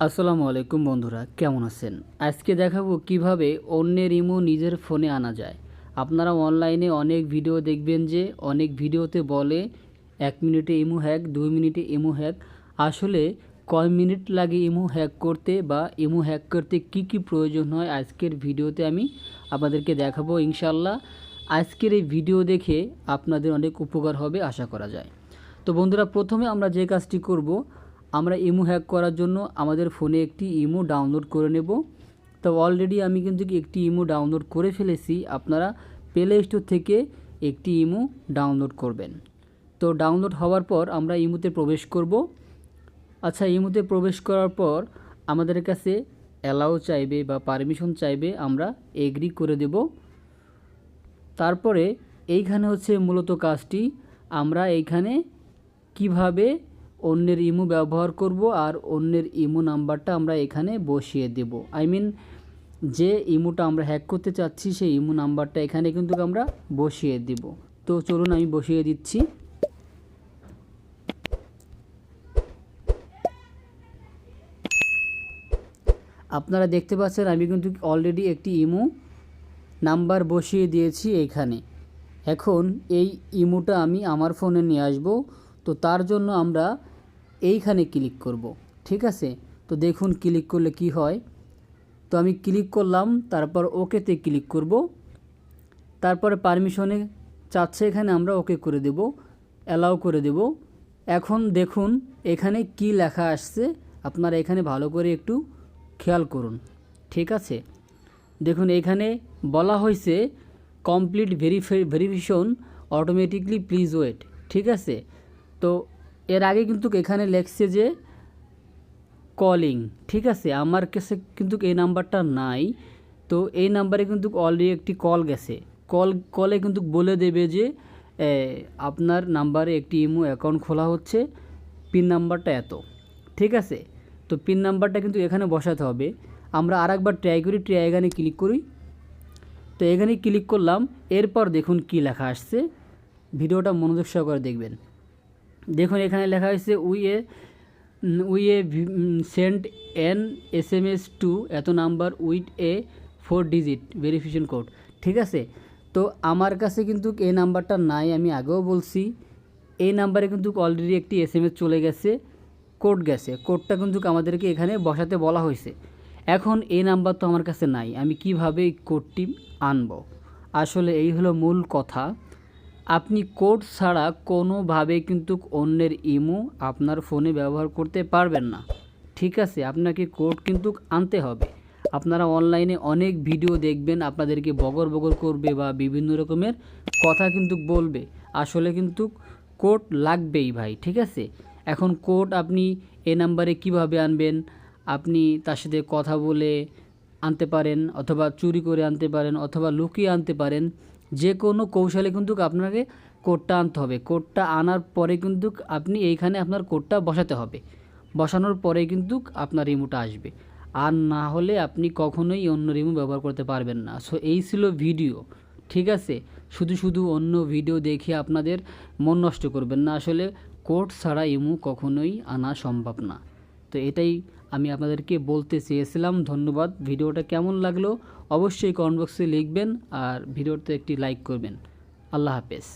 আসসালামু আলাইকুম বন্ধুরা, কেমন আছেন? আজকে দেখাবো কিভাবে অন্যের ইমো নিজের ফোনে আনা যায়। আপনারা অনলাইনে অনেক ভিডিও দেখবেন যে অনেক ভিডিওতে বলে 1 মিনিটে ইমো হ্যাক, 2 মিনিটে ইমো হ্যাক। আসলে কয় মিনিট লাগে ইমো হ্যাক করতে বা ইমো হ্যাক করতে কি প্রয়োজন হয় আজকের ভিডিওতে আমি আপনাদেরকে দেখাবো ইনশাআল্লাহ। আজকের এই ভিডিও দেখে আপনাদের অনেক উপকার হবে আশা করা যায়। তো বন্ধুরা, প্রথমে আমরা যে কাজটি করব, আমরা ইমো হ্যাক করার জন্য আমাদের ফোনে একটি ইমো ডাউনলোড করে নেব। তো অলরেডি আমি কিন্তু একটি ইমো ডাউনলোড করে ফেলেছি। আপনারা প্লে স্টোর থেকে একটি ইমো ডাউনলোড করবেন। তো ডাউনলোড হওয়ার পর আমরা ইমোতে প্রবেশ করব। আচ্ছা, ইমোতে প্রবেশ করার পর আমাদের কাছে অ্যালাউ চাইবে বা পারমিশন চাইবে, আমরা এগ্রি করে দেব। তারপরে এইখানে হচ্ছে মূলত কাজটি, আমরা এইখানে কিভাবে অন্যের ইমো ব্যবহার করব আর অন্যের ইমো নাম্বারটা আমরা এখানে বসিয়ে দেব। যে ইমোটা আমরা হ্যাক করতে চাচ্ছি সেই ইমো নাম্বারটা এখানে কিন্তু আমরা বসিয়ে দেব। তো চলুন আমি বসিয়ে দিচ্ছি। আপনারা দেখতে পাচ্ছেন আমি কিন্তু অলরেডি একটি ইমো নাম্বার বসিয়ে দিয়েছি এখানে। এখন এই ইমোটা আমি আমার ফোনে নিয়ে আসব। তো তার জন্য আমরা এইখানে ক্লিক করব, ঠিক আছে? তো দেখুন ক্লিক করলে কি হয়। তো আমি ক্লিক করলাম, তারপর ওকেতে ক্লিক করব। তারপরে পারমিশনে চাচ্ছে, এখানে আমরা ওকে করে দেব, অ্যালাউ করে দেব। এখন দেখুন এখানে কি লেখা আসছে, আপনারা এখানে ভালো করে একটু খেয়াল করুন, ঠিক আছে? দেখুন এখানে বলা হয়েছে complete verification automatically, please wait, ঠিক আছে? তো এর আগে কিন্তু এখানে লেখছে যে কলিং, ঠিক আছে? আমার কাছে কিন্তু এই নাম্বারটা নাই। তো এই নাম্বারে কিন্তু অলরেডি একটি কল গেছে। কলে কিন্তু বলে দেবে যে আপনার নাম্বারে একটি ইমো অ্যাকাউন্ট খোলা হচ্ছে, পিন নাম্বারটা এত, ঠিক আছে? তো পিন নাম্বারটা কিন্তু এখানে বসাতে হবে। আমরা আরেকবার ট্রাই করি, এখানে ক্লিক করি। তো এখানে ক্লিক করলাম। এরপর দেখুন কি লেখা আসছে, ভিডিওটা মনোযোগ সহকারে দেখবেন। দেখুন এখানে লেখা হয়েছে we send an SMS to এত number with a 4 digit verification code, ঠিক আছে? তো আমার কাছে কিন্তু এই নাম্বারটা নাই, আমি আগেও বলছি। এই নাম্বারে কিন্তু অলরেডি একটি SMS চলে গেছে, কোড গেছে। কোডটা কিন্তু আমাদেরকে এখানে বসাতে বলা হয়েছে। এখন এই নাম্বার তো আমার কাছে নাই, আমি কিভাবে এই কোডটি আনব? আসলে এই হলো মূল কথা। আপনি কোড ছাড়া কোনোভাবে কিন্তু অন্যের ইমো আপনার ফোনে ব্যবহার করতে পারবেন না, ঠিক আছে? আপনাকে কোড কিন্তু আনতে হবে। আপনারা অনলাইনে অনেক ভিডিও দেখবেন, আপনাদেরকে বগর করবে বা বিভিন্ন রকমের কথা কিন্তু বলবে। আসলে কিন্তু কোড লাগবেই ভাই, ঠিক আছে? এখন কোড আপনি এ নাম্বারে কিভাবে আনবেন? আপনি তার সাথে কথা বলে আনতে পারেন, অথবা চুরি করে আনতে পারেন, অথবা লুকিয়ে আনতে পারেন। যে কোনো কৌশলে কিন্তু আপনাকে কোডটা আনতে হবে। কোডটা আনার পরে কিন্তু আপনি এইখানে আপনার কোডটা বসাতে হবে। বসানোর পরে কিন্তু আপনার রিমোটটা আসবে। আর না হলে আপনি কখনোই অন্য রিমো ব্যবহার করতে পারবেন না। সো এই ছিল ভিডিও, ঠিক আছে? শুধু অন্য ভিডিও দেখে আপনাদের মন নষ্ট করবেন না। আসলে কোড ছাড়া ইমো কখনোই আনা সম্ভব না। তো এটাই আমি আপনাদেরকে বলতে চেয়েছিলাম। ধন্যবাদ। ভিডিওটা কেমন লাগলো অবশ্যই কমেন্ট বক্সে লিখবেন, আর ভিডিওতে একটি লাইক করবেন। আল্লাহ হাফেজ।